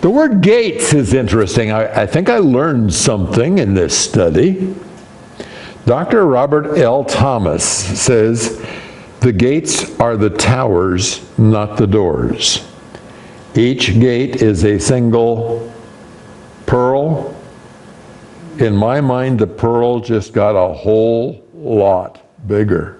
The word gates is interesting. I think I learned something in this study. Dr. Robert L. Thomas says, the gates are the towers, not the doors. Each gate is a single pearl. In my mind, the pearl just got a whole lot bigger.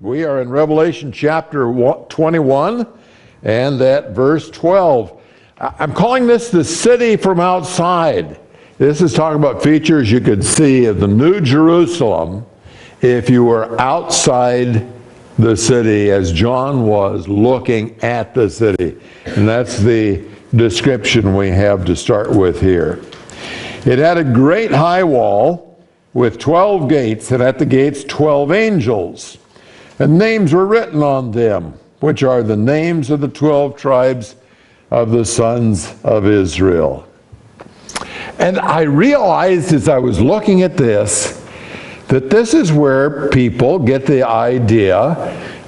We are in Revelation chapter 21 and at verse 12. I'm calling this the city from outside. This is talking about features you could see of the New Jerusalem if you were outside the city as John was looking at the city. And that's the description we have to start with here. It had a great high wall with 12 gates, and at the gates 12 angels. And names were written on them, which are the names of the 12 tribes of the sons of Israel. And I realized as I was looking at this, that this is where people get the idea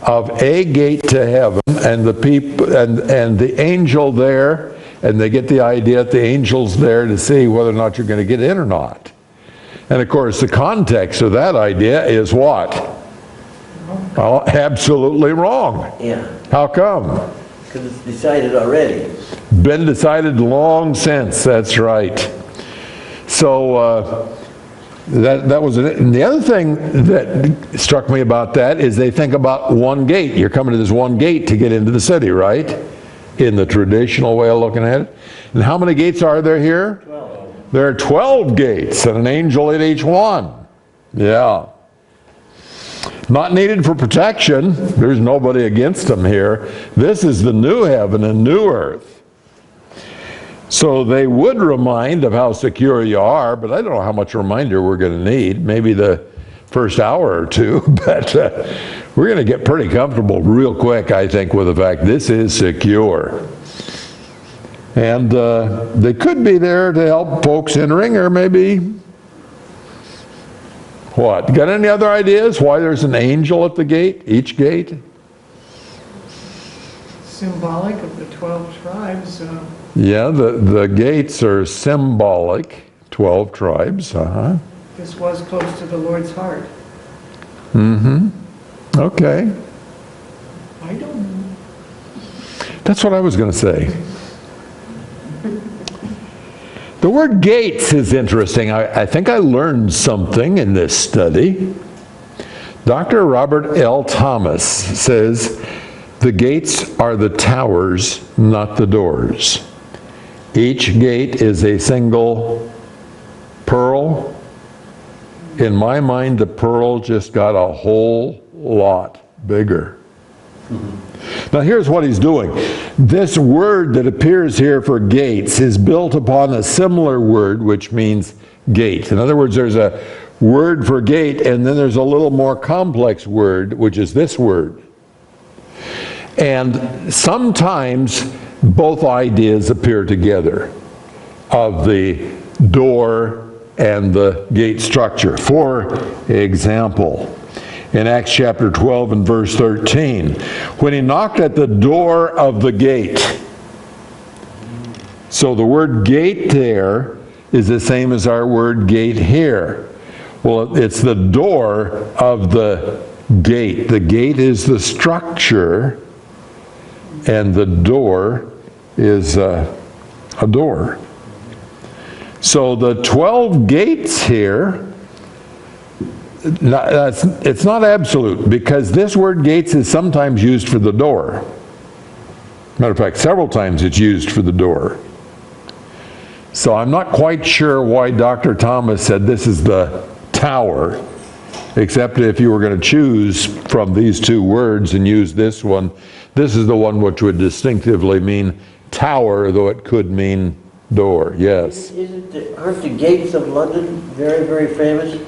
of a gate to heaven and the people and the angel there, and they get the idea that the angel's there to see whether or not you're going to get in or not. And of course, the context of that idea is what? Well, absolutely wrong. Yeah. How come? Because it's decided already. Been decided long since, that's right. So that was it. And the other thing that struck me about that is they think about one gate. You're coming to this one gate to get into the city, right? In the traditional way of looking at it. And how many gates are there here? 12. There are 12 gates and an angel at each one. Yeah. Not needed for protection. There's nobody against them here. This is the new heaven and new earth. So they would remind of how secure you are, but I don't know how much reminder we're going to need. Maybe the first hour or two, but we're going to get pretty comfortable real quick, I think, with the fact this is secure. And they could be there to help folks entering, or maybe... What? Got any other ideas why there's an angel at the gate, each gate? Symbolic of the 12 tribes. Yeah, the gates are symbolic, 12 tribes. This was close to the Lord's heart. Mm-hmm. Okay. I don't know. That's what I was going to say. The word gates is interesting. I think I learned something in this study. Dr. Robert L. Thomas says, the gates are the towers, not the doors. Each gate is a single pearl. In my mind, the pearl just got a whole lot bigger. Now here's what he's doing. This word that appears here for gates is built upon a similar word which means gate. In other words, there's a word for gate and then there's a little more complex word which is this word. And sometimes both ideas appear together of the door and the gate structure. For example, in Acts chapter 12 and verse 13, when he knocked at the door of the gate. So the word gate there is the same as our word gate here. Well, it's the door of the gate. The gate is the structure, and the door is a door. So the 12 gates here, it's not absolute, because this word gates is sometimes used for the door. Matter of fact, several times it's used for the door. So I'm not quite sure why Dr. Thomas said this is the tower, except if you were going to choose from these two words and use this one, this is the one which would distinctively mean tower, though it could mean door. Yes? Aren't the gates of London very, very famous?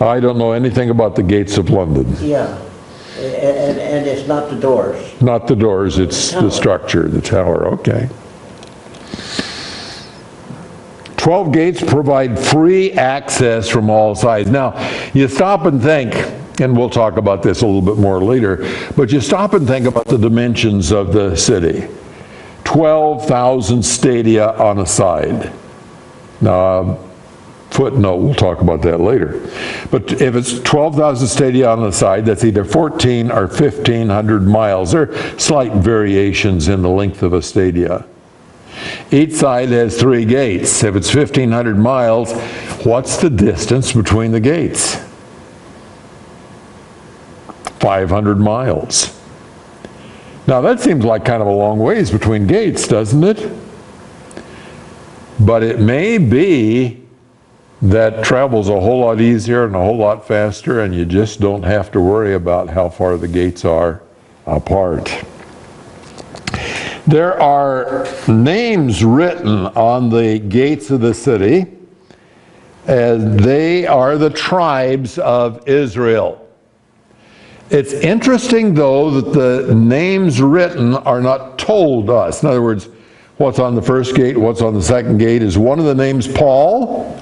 I don't know anything about the gates of London. Yeah, and it's not the doors. Not the doors, it's the structure, the tower, okay. 12 gates provide free access from all sides. Now, you stop and think, And we'll talk about this a little bit more later. But you stop and think about the dimensions of the city. 12,000 stadia on a side. Now, footnote, we'll talk about that later. But if it's 12,000 stadia on the side, that's either 14 or 1,500 miles. There are slight variations in the length of a stadia. Each side has 3 gates. If it's 1,500 miles, what's the distance between the gates? 500 miles. Now that seems like kind of a long ways between gates, doesn't it? But it may be that travel's a whole lot easier and a whole lot faster, and you just don't have to worry about how far the gates are apart. There are names written on the gates of the city, and they are the tribes of Israel. It's interesting, though, that the names written are not told us. In other words, what's on the first gate, what's on the second gate. Is one of the names Paul?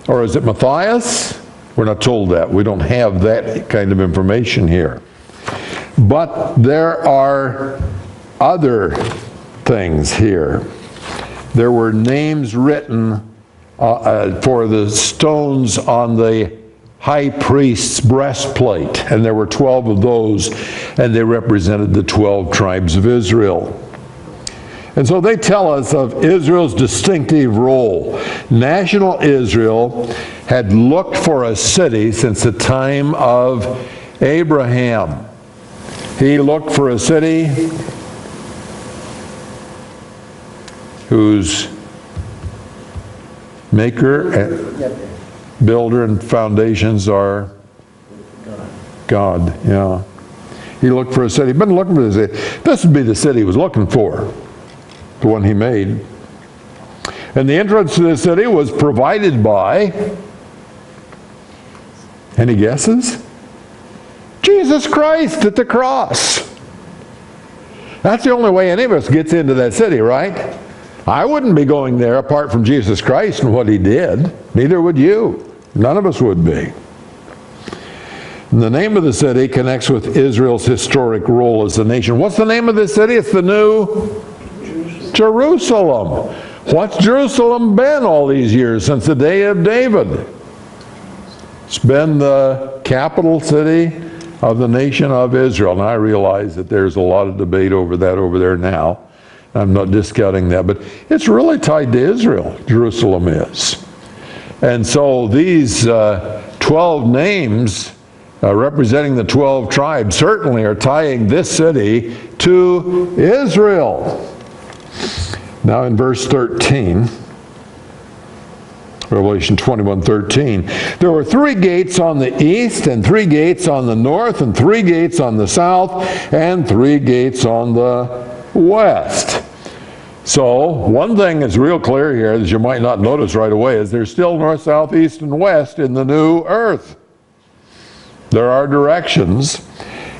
Or is it Matthias? We're not told that. We don't have that kind of information here. But there are other things here. There were names written for the stones on the high priest's breastplate, and there were 12 of those, and they represented the 12 tribes of Israel. And so they tell us of Israel's distinctive role. National Israel had looked for a city since the time of Abraham. He looked for a city whose maker, and builder, and foundations are God. Yeah. He looked for a city. He'd been looking for this city. This would be the city he was looking for. The one he made. And the entrance to the city was provided by, any guesses? Jesus Christ at the cross. That's the only way any of us gets into that city, right? I wouldn't be going there apart from Jesus Christ and what he did. Neither would you. None of us would be. And the name of the city connects with Israel's historic role as a nation. What's the name of the city? It's the New Jerusalem. What's Jerusalem been all these years since the day of David? It's been the capital city of the nation of Israel. And I realize that there's a lot of debate over that over there now. I'm not discounting that, but it's really tied to Israel, Jerusalem is. And so these 12 names representing the 12 tribes certainly are tying this city to Israel. Now in verse 13, Revelation 21:13, there were 3 gates on the east, and 3 gates on the north, and 3 gates on the south, and 3 gates on the west. So one thing that's real clear here that you might not notice right away is there's still north, south, east, and west in the new earth. There are directions,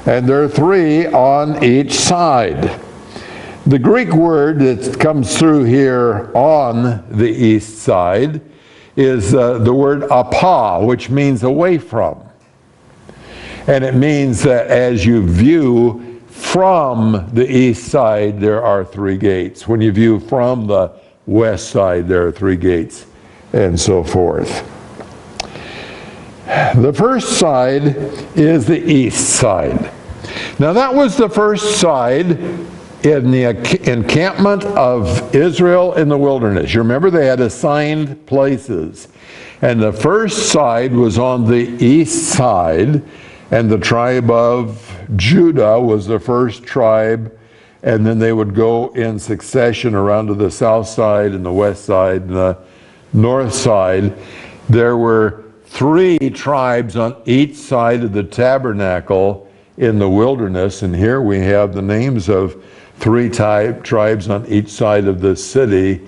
and there are 3 on each side. The Greek word that comes through here on the east side is the word apa, which means away from. And it means that as you view from the east side, there are 3 gates. When you view from the west side, there are 3 gates, and so forth. The first side is the east side. Now that was the first side in the encampment of Israel in the wilderness. You remember they had assigned places. And the first side was on the east side, and the tribe of Judah was the first tribe, and then they would go in succession around to the south side and the west side and the north side. There were 3 tribes on each side of the tabernacle in the wilderness, and here we have the names of 3 tribes on each side of the city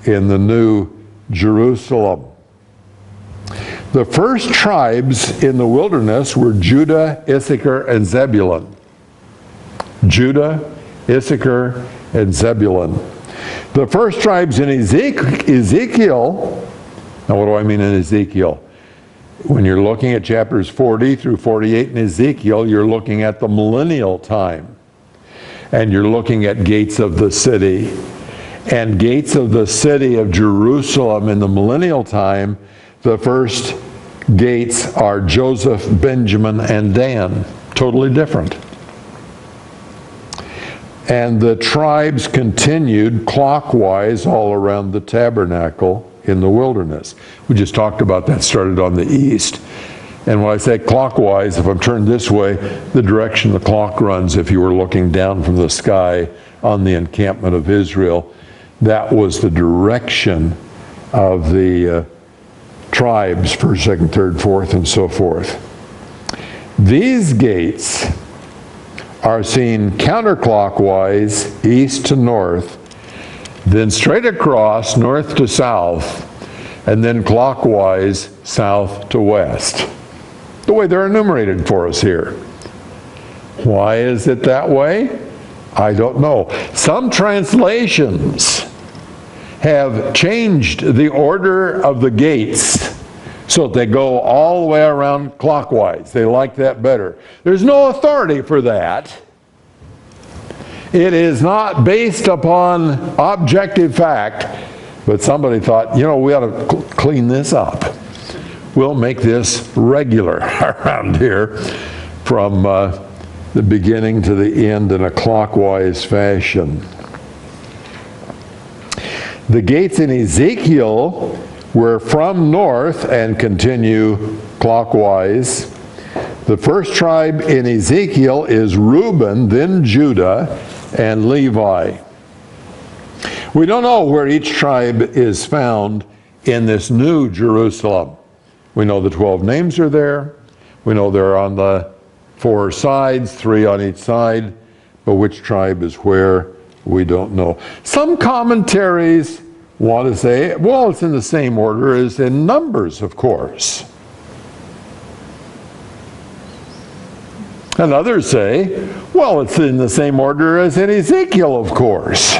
in the New Jerusalem. The first tribes in the wilderness were Judah, Issachar, and Zebulun. Judah, Issachar, and Zebulun. The first tribes in Ezekiel, now what do I mean in Ezekiel? When you're looking at chapters 40 through 48 in Ezekiel, you're looking at the millennial time. And you're looking at gates of the city. And gates of the city of Jerusalem in the millennial time, the first gates are Joseph, Benjamin, and Dan. Totally different. And the tribes continued clockwise all around the tabernacle in the wilderness. We just talked about that, started on the east. And when I say clockwise, if I'm turned this way, the direction the clock runs, if you were looking down from the sky on the encampment of Israel, that was the direction of the tribes, 1st, 2nd, 3rd, 4th, and so forth. These gates are seen counterclockwise, east to north, then straight across, north to south, and then clockwise, south to west. The way they're enumerated for us here. Why is it that way? I don't know. Some translations have changed the order of the gates so that they go all the way around clockwise. They like that better. There's no authority for that. It is not based upon objective fact, but somebody thought, you know, we ought to clean this up. We'll make this regular around here from the beginning to the end in a clockwise fashion. The gates in Ezekiel were from north and continue clockwise. The first tribe in Ezekiel is Reuben, then Judah, and Levi. We don't know where each tribe is found in this new Jerusalem. We know the 12 names are there. We know they're on the 4 sides, 3 on each side, but which tribe is where, we don't know. Some commentaries want to say, well, it's in the same order as in Numbers, of course. And others say, well, it's in the same order as in Ezekiel, of course.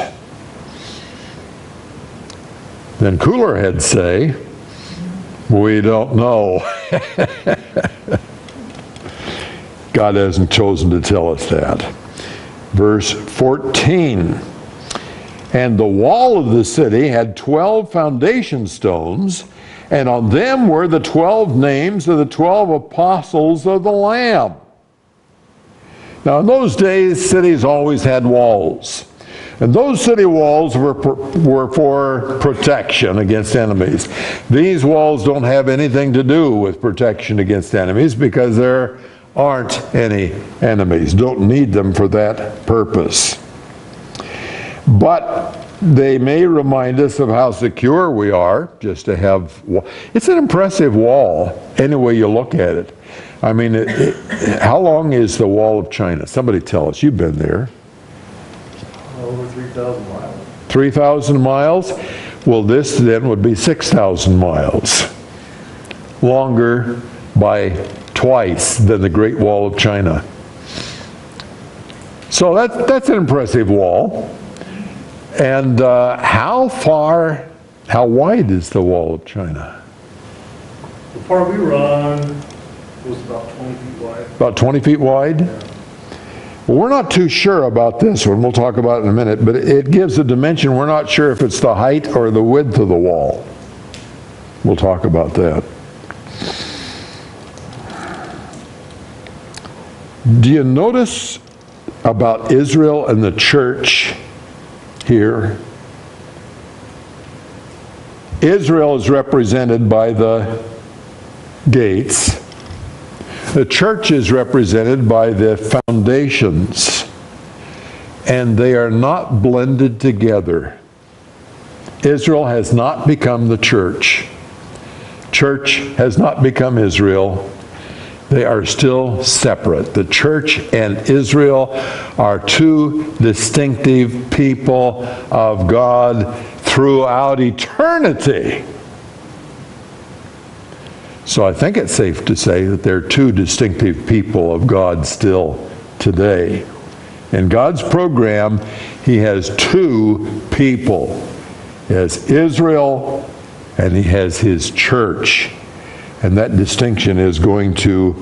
Then cooler heads say, we don't know. God hasn't chosen to tell us that. Verse 14. And the wall of the city had 12 foundation stones, and on them were the 12 names of the 12 apostles of the Lamb. Now in those days, cities always had walls. And those city walls were for protection against enemies. These walls don't have anything to do with protection against enemies because there aren't any enemies. Don't need them for that purpose. But they may remind us of how secure we are just to have. It's an impressive wall any way you look at it. I mean, how long is the Wall of China? Somebody tell us. You've been there. Over 3,000 miles. 3,000 miles? Well, this then would be 6,000 miles. Longer by twice than the Great Wall of China. So that's an impressive wall. And how wide is the Wall of China? The part we run was about 20 feet wide. About 20 feet wide? Yeah. Well, we're not too sure about this one. We'll talk about it in a minute. But it gives a dimension. We're not sure if it's the height or the width of the wall. We'll talk about that. Do you notice about Israel and the church here? Israel is represented by the gates. The church is represented by the foundations. And they are not blended together. Israel has not become the church. Church has not become Israel. They are still separate. The church and Israel are two distinctive people of God throughout eternity. So I think it's safe to say that they're two distinctive people of God still today. In God's program, He has two people. He has Israel and He has His church. And that distinction is going to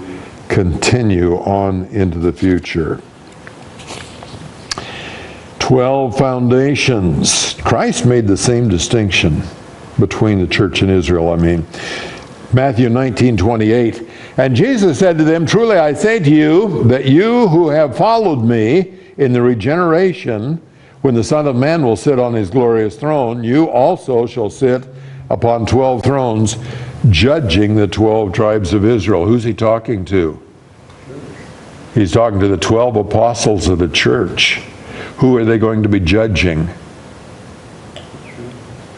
continue on into the future. 12 foundations. Christ made the same distinction between the church and Israel, Matthew 19:28. And Jesus said to them, truly I say to you, that you who have followed me in the regeneration, when the Son of Man will sit on his glorious throne, you also shall sit upon 12 thrones, judging the 12 tribes of Israel. Who's he talking to? He's talking to the 12 apostles of the church. Who are they going to be judging?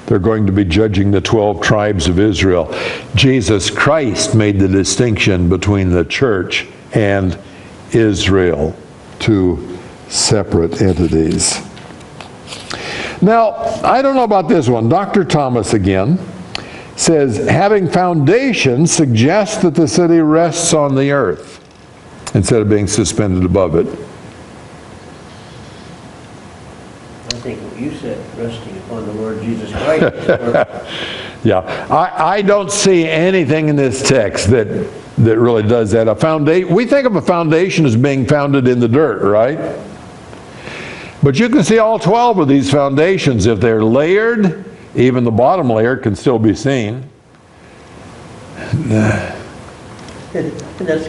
They're going to be judging the 12 tribes of Israel. Jesus Christ made the distinction between the church and Israel, two separate entities. Now, I don't know about this one. Dr. Thomas again says, having foundation suggests that the city rests on the earth instead of being suspended above it. I think what you said, resting upon the Lord Jesus Christ. Yeah, I don't see anything in this text that really does that. We think of a foundation as being founded in the dirt, right? But you can see all 12 of these foundations. If they're layered, even the bottom layer can still be seen. That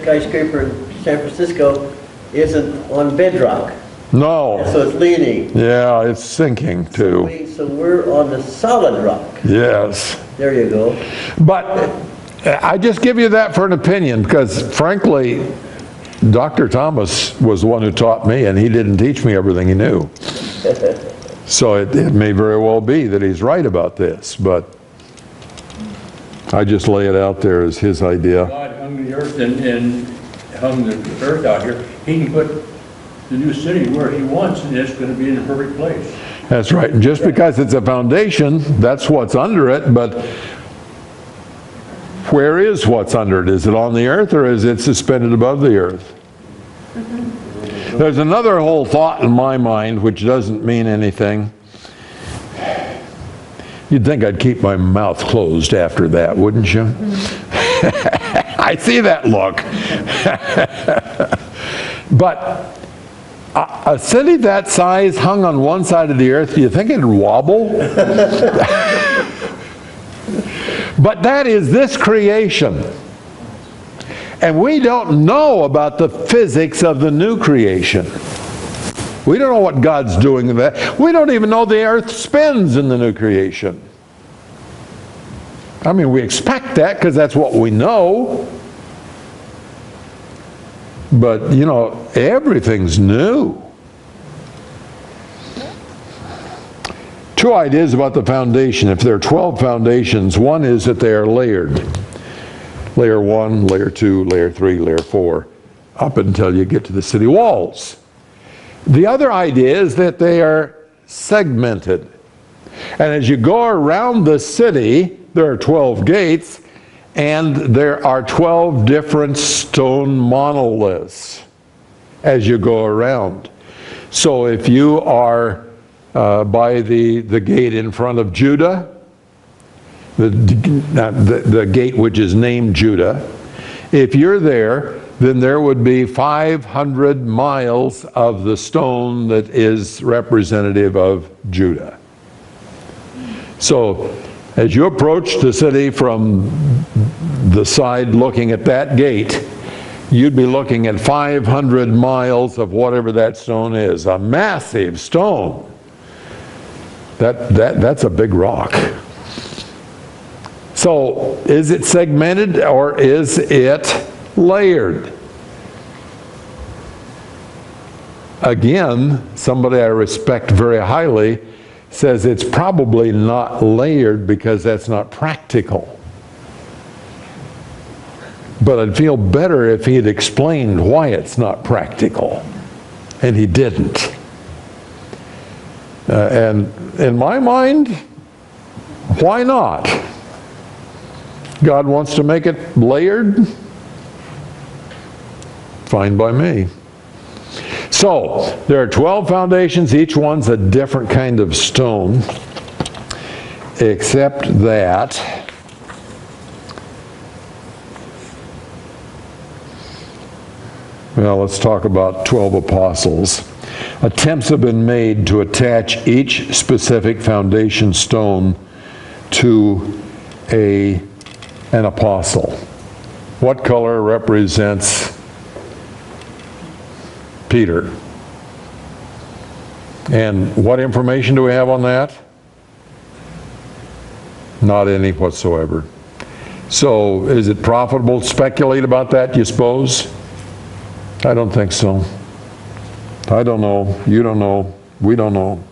skyscraper in San Francisco isn't on bedrock. No. So it's leaning. Yeah, it's sinking too. So we're on the solid rock. Yes. There you go. But I just give you that for an opinion, because frankly, Dr. Thomas was the one who taught me, and he didn't teach me everything he knew. So it may very well be that he's right about this, but I just lay it out there as his idea. God hung the earth and hung the earth out here. He can put the new city where he wants, and it's going to be in a perfect place. That's right. And just because it's a foundation, that's what's under it, but where is what's under it? Is it on the earth, or is it suspended above the earth? There's another whole thought in my mind which doesn't mean anything. You'd think I'd keep my mouth closed after that, wouldn't you? I see that look. But a city that size hung on one side of the earth, do you think it'd wobble? But that is this creation. And we don't know about the physics of the new creation. We don't know what God's doing in that. We don't even know the earth spins in the new creation. We expect that because that's what we know. But, everything's new. Two ideas about the foundation. If there are 12 foundations, one is that they are layered. Layer 1, layer 2, layer 3, layer 4, up until you get to the city walls. The other idea is that they are segmented. And as you go around the city, there are 12 gates, and there are 12 different stone monoliths as you go around. So if you are by the gate in front of Judah, the gate which is named Judah, if you're there, then there would be 500 miles of the stone that is representative of Judah. So as you approach the city from the side looking at that gate, you'd be looking at 500 miles of whatever that stone is, a massive stone. That's a big rock. So, is it segmented or is it layered? Again, somebody I respect very highly says it's probably not layered because that's not practical. But I'd feel better if he'd explained why it's not practical. And he didn't. And in my mind, why not? God wants to make it layered? Fine by me. So, there are 12 foundations, each one's a different kind of stone, except that Well, let's talk about 12 apostles. Attempts have been made to attach each specific foundation stone to an apostle. What color represents Peter? And what information do we have on that? Not any whatsoever. So is it profitable to speculate about that, you suppose? I don't think so. I don't know. You don't know. We don't know.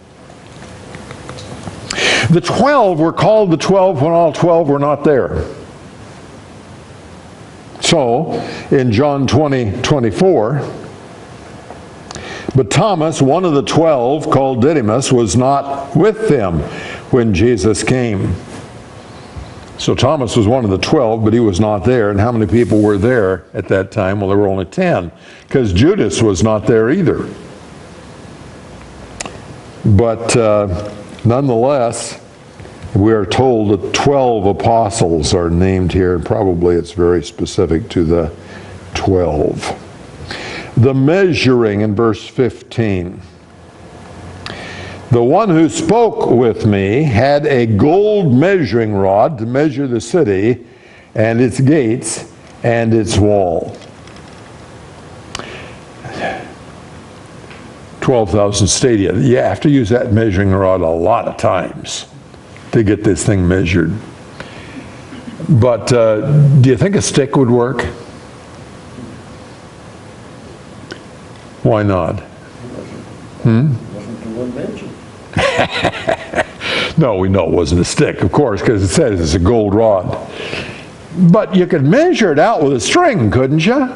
The 12 were called the 12 when all 12 were not there. So, in John 20:24, but Thomas, one of the 12, called Didymus, was not with them when Jesus came. So Thomas was one of the 12, but he was not there. And how many people were there at that time? Well, there were only 10, because Judas was not there either. But nonetheless, we are told that 12 apostles are named here, and probably it's very specific to the 12. The measuring in verse 15. The one who spoke with me had a gold measuring rod to measure the city and its gates and its wall. 12,000 stadia. You have to use that measuring rod a lot of times to get this thing measured. But do you think a stick would work? Why not? Wasn't the one mentioned. No, we know it wasn't a stick, of course, because it says it's a gold rod. But you could measure it out with a string, couldn't you?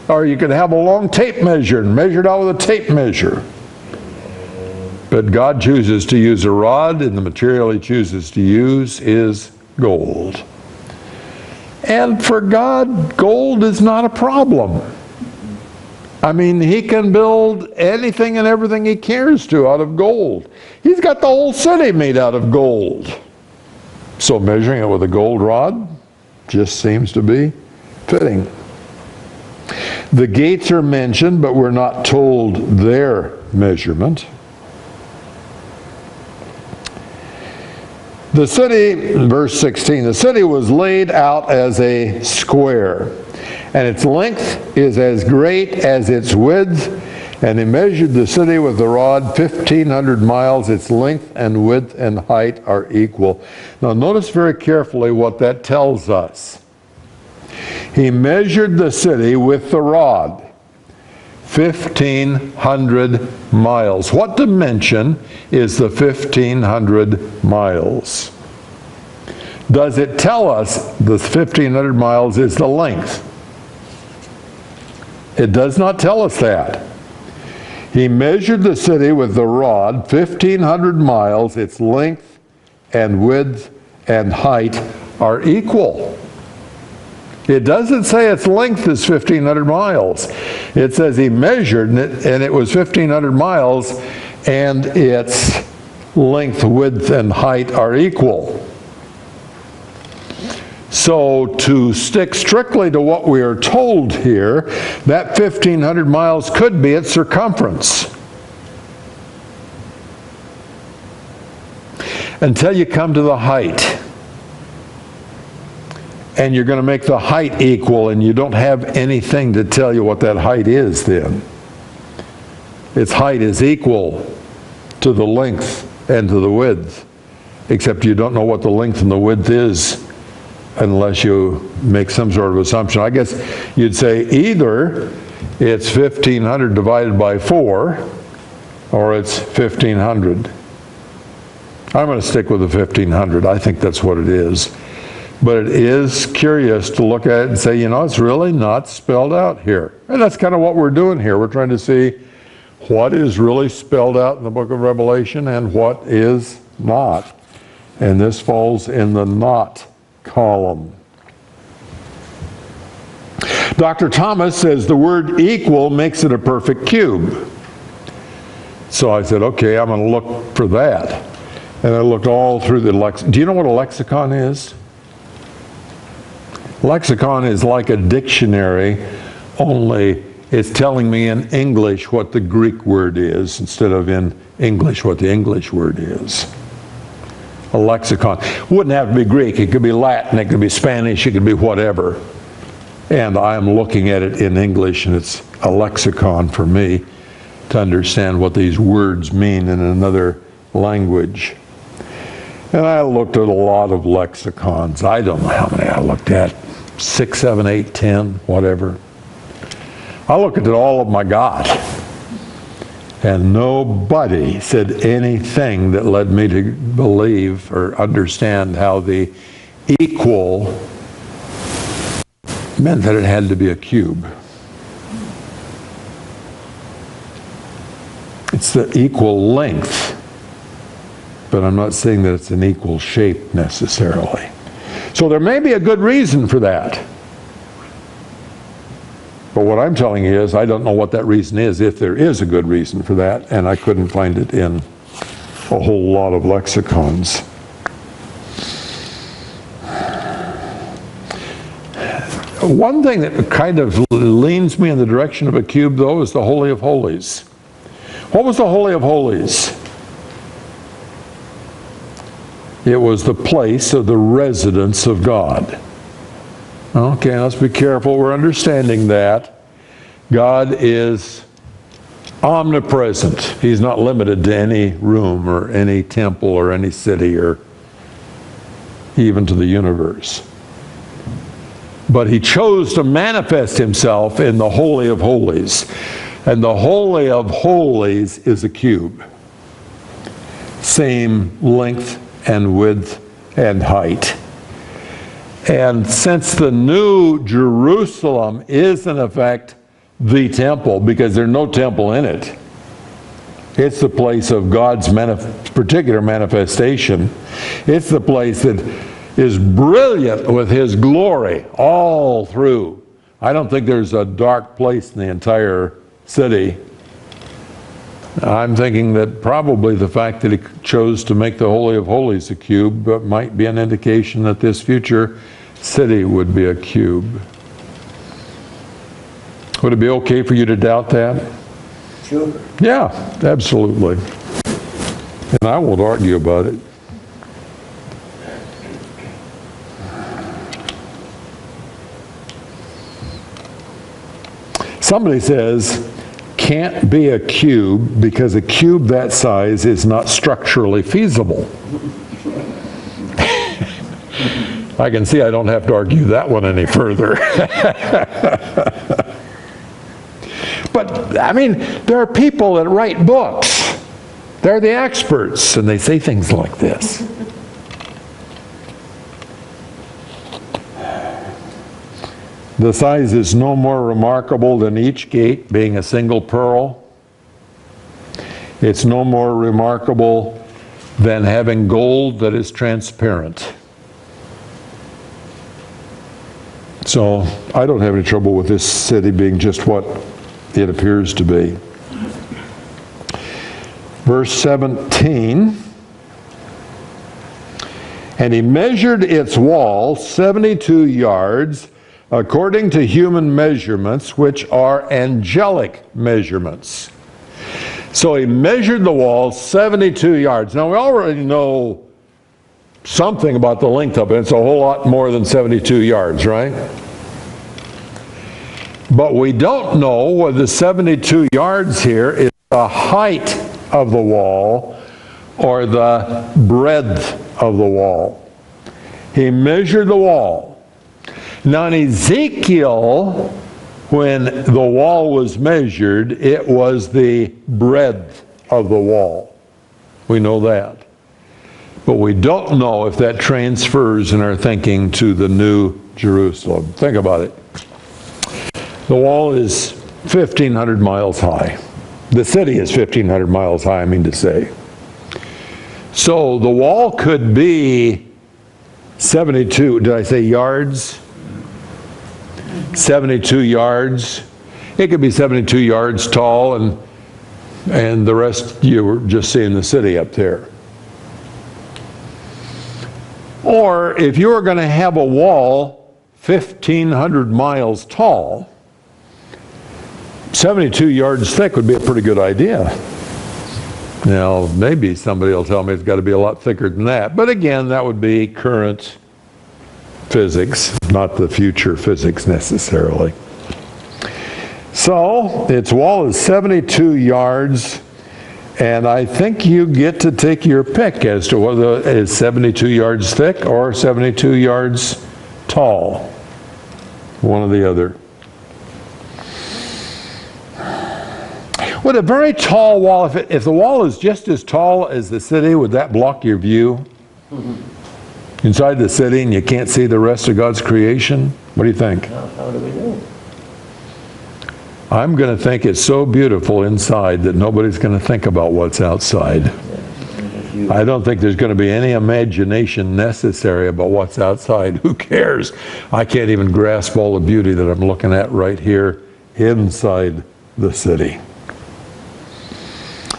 Or you could have a long tape measure and measure it out with a tape measure. But God chooses to use a rod, and the material he chooses to use is gold. And for God, gold is not a problem. I mean, he can build anything and everything he cares to out of gold. He's got the whole city made out of gold. So measuring it with a gold rod just seems to be fitting. The gates are mentioned, but we're not told their measurement. The city, verse 16, the city was laid out as a square, and its length is as great as its width, and he measured the city with the rod 1,500 miles. Its length and width and height are equal. Now notice very carefully what that tells us. He measured the city with the rod, 1,500 miles. What dimension is the 1,500 miles? Does it tell us the 1,500 miles is the length? It does not tell us that. He measured the city with the rod, 1,500 miles. Its length and width and height are equal. It doesn't say its length is 1,500 miles. It says he measured it, and it was 1,500 miles, and its length, width, and height are equal. So to stick strictly to what we are told here, that 1,500 miles could be its circumference. Until you come to the height. And you're going to make the height equal, and you don't have anything to tell you what that height is then. Its height is equal to the length and to the width, except you don't know what the length and the width is unless you make some sort of assumption. I guess you'd say either it's 1,500 divided by 4, or it's 1,500. I'm going to stick with the 1,500. I think that's what it is. But it is curious to look at it and say, you know, it's really not spelled out here. And that's kind of what we're doing here. We're trying to see what is really spelled out in the book of Revelation and what is not. And this falls in the not column. Dr. Thomas says the word equal makes it a perfect cube. So I said, okay, I'm going to look for that. And I looked all through the lexicon. Do you know what a lexicon is? Lexicon is like a dictionary, only it's telling me in English what the Greek word is instead of in English what the English word is. A lexicon. Wouldn't have to be Greek. It could be Latin, it could be Spanish, it could be whatever. And I'm looking at it in English, and it's a lexicon for me to understand what these words mean in another language. And I looked at a lot of lexicons. I don't know how many I looked at. 6, 7, 8, 10, whatever. I looked at all of them I got. And nobody said anything that led me to believe or understand how the equal meant that it had to be a cube. It's the equal length, but I'm not saying that it's an equal shape necessarily. So there may be a good reason for that. But what I'm telling you is I don't know what that reason is, if there is a good reason for that, and I couldn't find it in a whole lot of lexicons. One thing that kind of leans me in the direction of a cube, though, is the Holy of Holies. What was the Holy of Holies? It was the place of the residence of God. Okay, let's be careful. We're understanding that. God is omnipresent. He's not limited to any room or any temple or any city or even to the universe. But he chose to manifest himself in the Holy of Holies. And the Holy of Holies is a cube. Same length and width and height. And since the New Jerusalem is in effect the temple, because there's no temple in it, it's the place of God's particular manifestation. It's the place that is brilliant with His glory all through. I don't think there's a dark place in the entire city. I'm thinking that probably the fact that He chose to make the Holy of Holies a cube might be an indication that this future city would be a cube. Would it be okay for you to doubt that? Sure. Yeah, absolutely. And I won't argue about it. Somebody says, can't be a cube because a cube that size is not structurally feasible. I can see I don't have to argue that one any further. But, I mean, there are people that write books. They're the experts, and they say things like this. The size is no more remarkable than each gate being a single pearl. It's no more remarkable than having gold that is transparent. So I don't have any trouble with this city being just what it appears to be. Verse 17, and he measured its wall 72 yards according to human measurements, which are angelic measurements. So he measured the wall 72 yards. Now we already know something about the length of it. It's a whole lot more than 72 yards, right? But we don't know whether the 72 yards here is the height of the wall or the breadth of the wall. He measured the wall. Now in Ezekiel, when the wall was measured, it was the breadth of the wall. We know that. But we don't know if that transfers in our thinking to the New Jerusalem. Think about it. The wall is 1,500 miles high. The city is 1,500 miles high, I mean to say. So the wall could be 72, did I say yards? 72 yards. It could be 72 yards tall, and the rest you were just seeing the city up there. Or if you were going to have a wall 1,500 miles tall, 72 yards thick would be a pretty good idea. Now, maybe somebody will tell me it's got to be a lot thicker than that. But again, that would be current physics, not the future physics necessarily. So, its wall is 72 yards, and I think you get to take your pick as to whether it is 72 yards thick or 72 yards tall. One or the other. Would a very tall wall, if the wall is just as tall as the city, would that block your view? Inside the city and you can't see the rest of God's creation? What do you think? How do we know? I'm going to think it's so beautiful inside that nobody's going to think about what's outside. I don't think there's going to be any imagination necessary about what's outside. Who cares? I can't even grasp all the beauty that I'm looking at right here inside the city.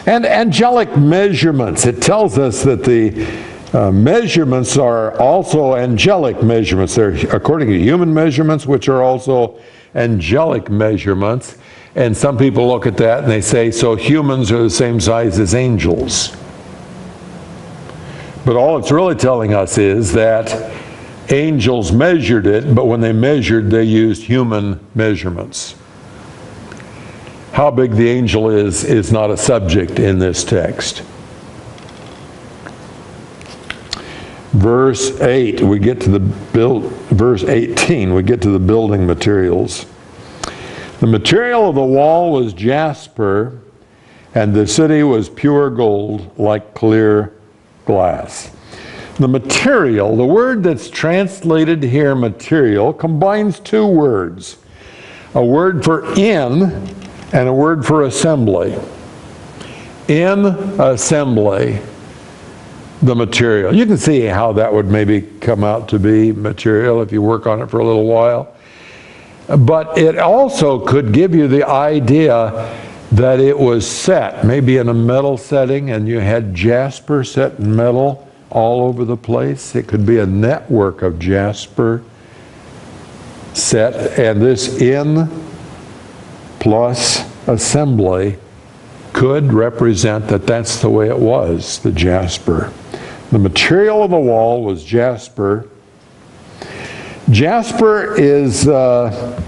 And angelic measurements. It tells us that the measurements are also angelic measurements. They're according to human measurements, which are also angelic measurements. And some people look at that and they say, so humans are the same size as angels. But all it's really telling us is that angels measured it, but when they measured, they used human measurements. How big the angel is not a subject in this text. Verse 8, we get to verse 18, we get to the building materials. The material of the wall was jasper, and the city was pure gold, like clear glass. The material, the word that's translated here, material, combines two words. A word for in and a word for assembly. In assembly, the material. You can see how that would maybe come out to be material if you work on it for a little while. But it also could give you the idea that it was set, maybe in a metal setting, and you had jasper set in metal all over the place. It could be a network of jasper set, and this in plus assembly could represent that that's the way it was, the jasper. The material of the wall was jasper. Jasper is the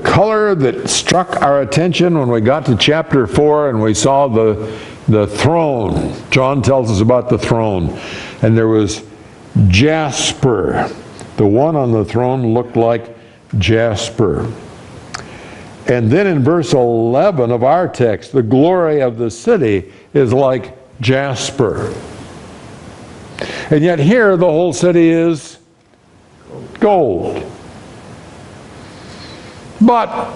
color that struck our attention when we got to chapter 4 and we saw the throne. John tells us about the throne. And there was jasper. The one on the throne looked like jasper. And then in verse 11 of our text, the glory of the city is like jasper. And yet here the whole city is gold. But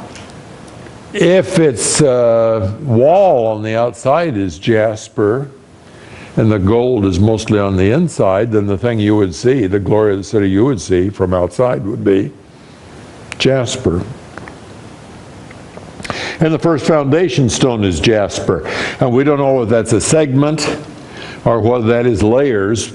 if its wall on the outside is jasper and the gold is mostly on the inside, then the thing you would see, the glory of the city you would see from outside would be jasper. And the first foundation stone is jasper. And we don't know whether that's a segment or whether that is layers.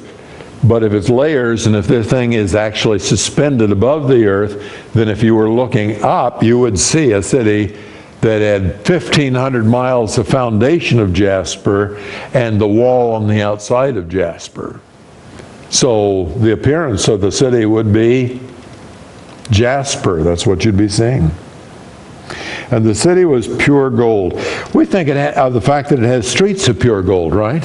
But if it's layers, and if this thing is actually suspended above the earth, then if you were looking up, you would see a city that had 1,500 miles of foundation of jasper and the wall on the outside of jasper. So the appearance of the city would be jasper. That's what you'd be seeing. And the city was pure gold. We think of the fact that it has streets of pure gold, right?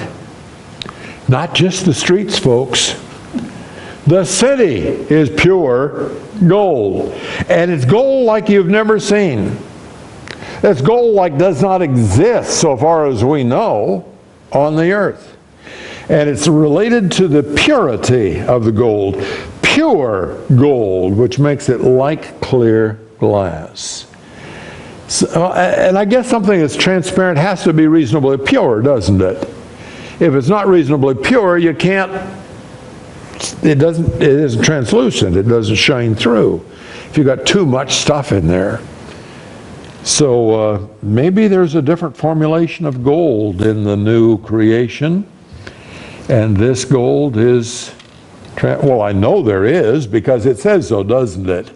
Not just the streets, folks. The city is pure gold. And it's gold like you've never seen. It's gold like does not exist, so far as we know, on the earth. And it's related to the purity of the gold. Pure gold, which makes it like clear glass. So, and I guess something that's transparent has to be reasonably pure, doesn't it? If it's not reasonably pure, you can't, it isn't translucent, it doesn't shine through if you've got too much stuff in there. So maybe there's a different formulation of gold in the new creation, and this gold is, well, I know there is because it says so, doesn't it?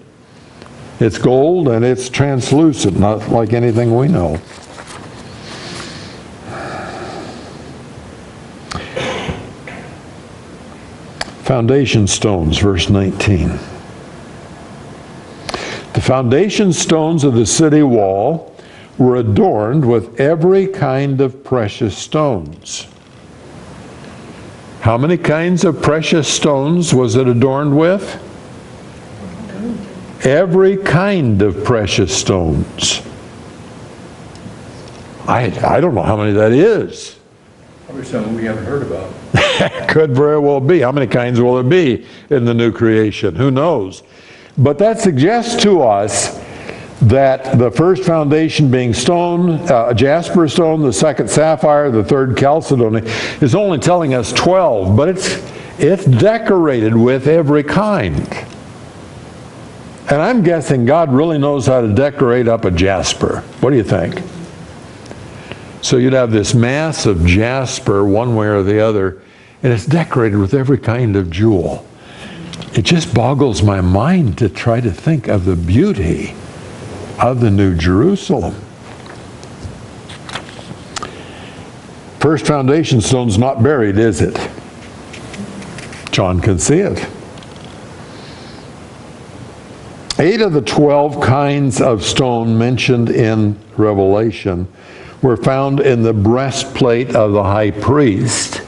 It's gold and it's translucent, not like anything we know. Foundation stones, verse 19. The foundation stones of the city wall were adorned with every kind of precious stones. How many kinds of precious stones was it adorned with? Every kind of precious stones. I don't know how many that is. Probably something we haven't heard about. Could very well be. How many kinds will there be in the new creation? Who knows? But that suggests to us that the first foundation being stone, jasper stone, the second sapphire, the third chalcedony, is only telling us 12, but it's decorated with every kind. And I'm guessing God really knows how to decorate up a jasper. What do you think? So you'd have this mass of jasper one way or the other, and it's decorated with every kind of jewel. It just boggles my mind to try to think of the beauty of the New Jerusalem. First foundation stone's not buried, is it? John can see it. 8 of the 12 kinds of stone mentioned in Revelation were found in the breastplate of the high priest,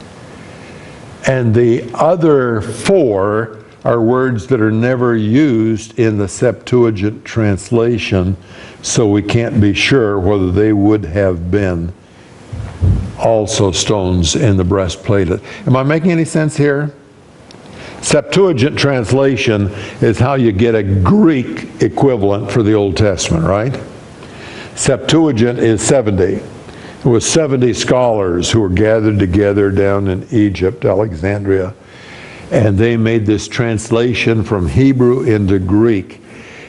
and the other 4 are words that are never used in the Septuagint translation, so we can't be sure whether they would have been also stones in the breastplate. Am I making any sense here? Septuagint translation is how you get a Greek equivalent for the Old Testament, right? Septuagint is 70. It was 70 scholars who were gathered together down in Egypt, Alexandria, and they made this translation from Hebrew into Greek.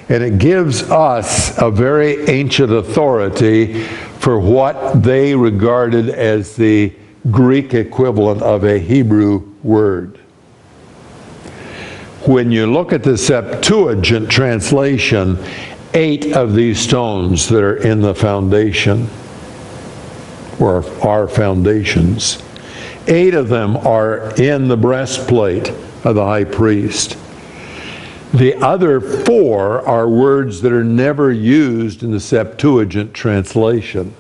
And it gives us a very ancient authority for what they regarded as the Greek equivalent of a Hebrew word. When you look at the Septuagint translation, 8 of these stones that are in the foundation, or are foundations, 8 of them are in the breastplate of the high priest. The other 4 are words that are never used in the Septuagint translation.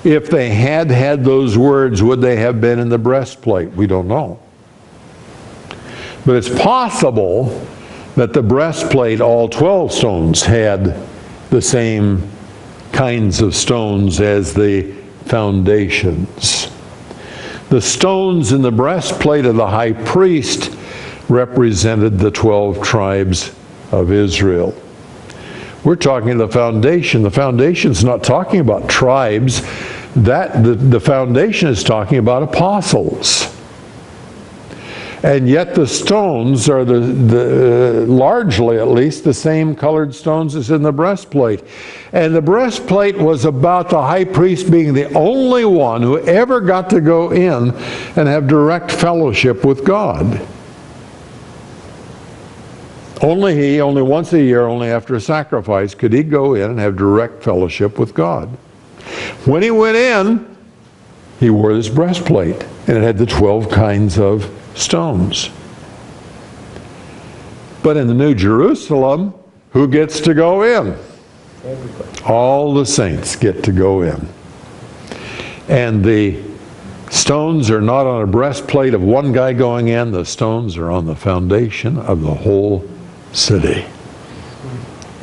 If they had had those words, would they have been in the breastplate? We don't know. But it's possible that the breastplate, all 12 stones, had the same kinds of stones as the foundations. The stones in the breastplate of the high priest represented the 12 tribes of Israel. We're talking the foundation. The foundation's not talking about tribes. The foundation is talking about apostles. And yet the stones are largely, at least, the same colored stones as in the breastplate. And the breastplate was about the high priest being the only one who ever got to go in and have direct fellowship with God. Only once a year, only after a sacrifice, could he go in and have direct fellowship with God. When he went in, he wore this breastplate, and it had the 12 kinds of stones. But in the New Jerusalem, who gets to go in? Everybody. All the saints get to go in. And the stones are not on a breastplate of one guy going in. The stones are on the foundation of the whole city.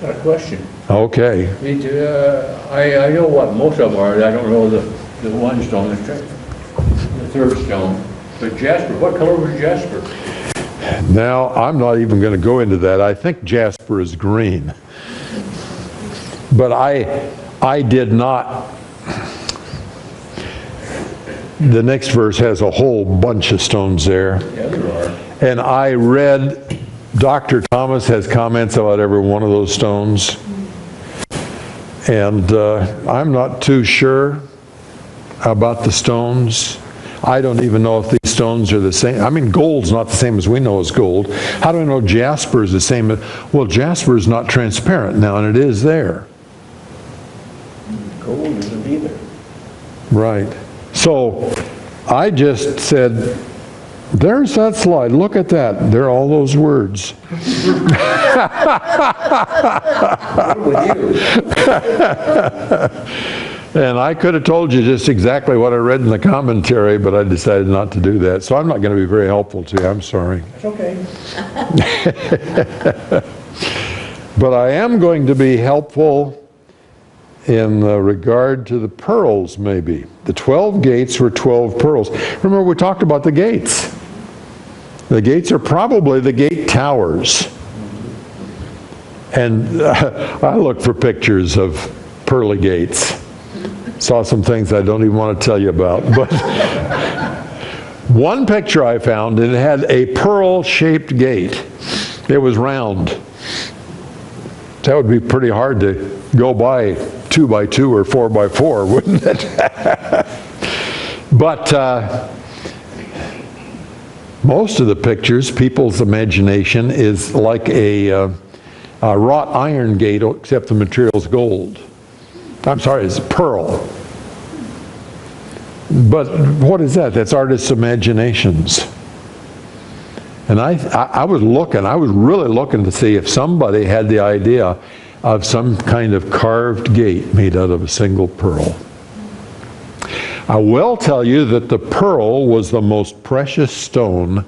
Got a question. Okay. I know what most of them are. I don't know the one stone, the third stone. But jasper, what color was jasper? Now, I'm not even going to go into that. I think jasper is green. But I did not. The next verse has a whole bunch of stones there. Yeah, there are. And I read, Dr. Thomas has comments about every one of those stones. And I'm not too sure about the stones. I don't even know if these stones are the same. I mean, gold's not the same as we know as gold. How do I know jasper is the same? Well, jasper is not transparent now, and it is there. Gold isn't either. Right. So I just said, there's that slide. Look at that. There are all those words. With you. And I could have told you just exactly what I read in the commentary, but I decided not to do that. So I'm not going to be very helpful to you. I'm sorry. It's okay. But I am going to be helpful in regard to the pearls, maybe. The 12 gates were 12 pearls. Remember, we talked about the gates. The gates are probably the gate towers. And I looked for pictures of pearly gates. Saw some things I don't even want to tell you about. But one picture I found, and it had a pearl-shaped gate. It was round. That would be pretty hard to go by 2 by 2 or 4 by 4, wouldn't it? But most of the pictures, people's imagination is like a wrought iron gate, except the material's gold. I'm sorry, it's pearl. But what is that? That's artists' imaginations. And I was really looking to see if somebody had the idea of some kind of carved gate made out of a single pearl. I will tell you that the pearl was the most precious stone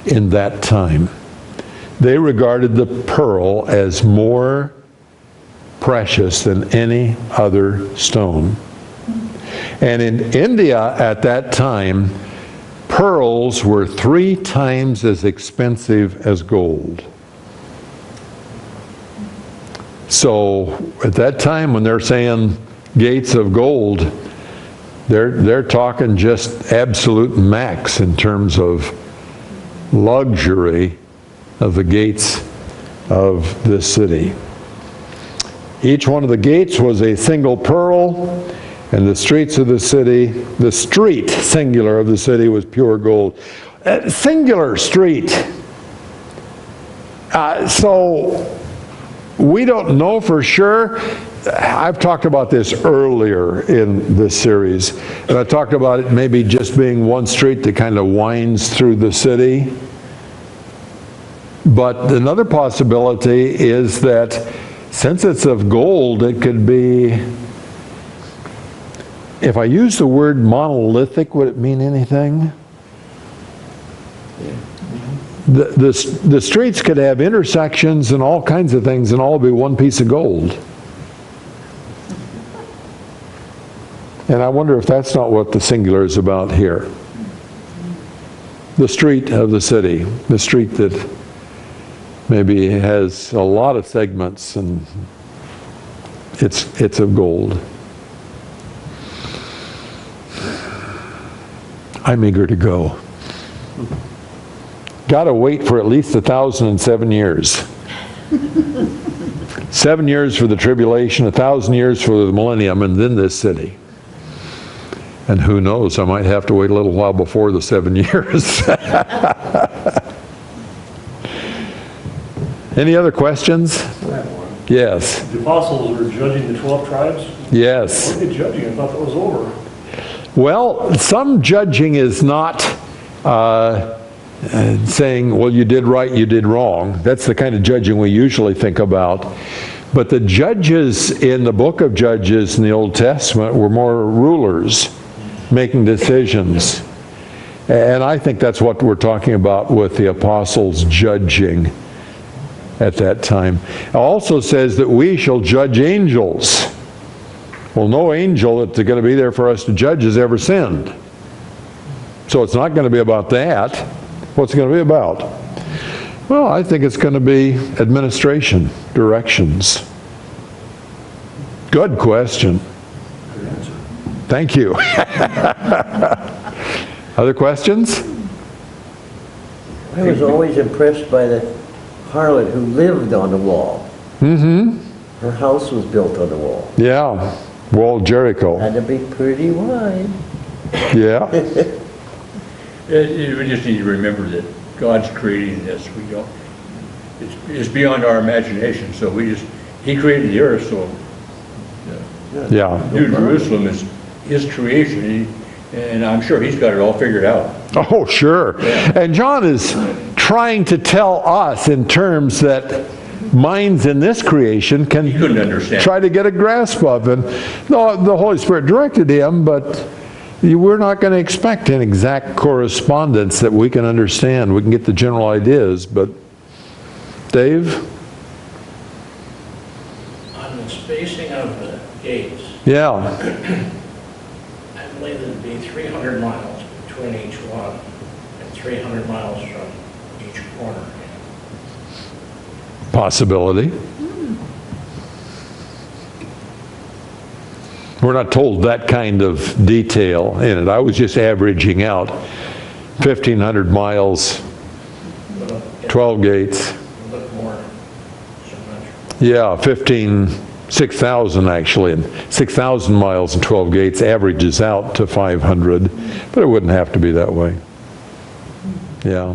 in that time. They regarded the pearl as more precious than any other stone. And in India at that time, pearls were 3 times as expensive as gold. So at that time when they're saying gates of gold, they're talking just absolute max in terms of luxury of the gates of this city. Each one of the gates was a single pearl, and the streets of the city, the street, singular, of the city was pure gold. Singular street. So we don't know for sure. I've talked about this earlier in this series, and I talked about it maybe just being one street that kind of winds through the city. But another possibility is that since it's of gold, it could be, if I use the word monolithic, would it mean anything? The streets could have intersections and all kinds of things and all be one piece of gold. And I wonder if that's not what the singular is about here. The street of the city, the street that maybe has a lot of segments and it's of gold. I'm eager to go. Got to wait for at least 1,007 years. 7 years for the tribulation, 1,000 years for the millennium, and then this city. And who knows, I might have to wait a little while before the 7 years. Any other questions? I have one. Yes. The apostles were judging the 12 tribes? Yes. What are they judging? I thought that was over. Well, some judging is not saying, well, you did right, you did wrong. That's the kind of judging we usually think about. But the judges in the book of Judges in the Old Testament were more rulers making decisions. And I think that's what we're talking about with the apostles judging at that time. It also says that we shall judge angels. Well, no angel that's going to be there for us to judge has ever sinned. So it's not going to be about that. What's it going to be about? Well, I think it's going to be administration, directions. Good question. Thank you. Other questions? I was always impressed by the harlot who lived on the wall. Mm-hmm. Her house was built on the wall. Yeah. Wall of Jericho. Had to be pretty wide. Yeah. We just need to remember that God's creating this. We don't, it's beyond our imagination, so He created the earth, so Yeah. New Jerusalem is His creation, and I'm sure He's got it all figured out. Oh, sure. Yeah. And John is trying to tell us in terms that minds in this creation can He couldn't understand. try to get a grasp of. And no, the Holy Spirit directed him, but we're not going to expect an exact correspondence that we can understand. We can get the general ideas, but Dave? On the spacing of the gates, Yeah. I believe there'd be 300 miles between each one and 300 miles from each corner. Possibility. We're not told that kind of detail in it. I was just averaging out 1,500 miles, 12 gates. Look more symmetrical. Yeah, 6,000 actually, and 6,000 miles and 12 gates averages out to 500, but it wouldn't have to be that way. Yeah.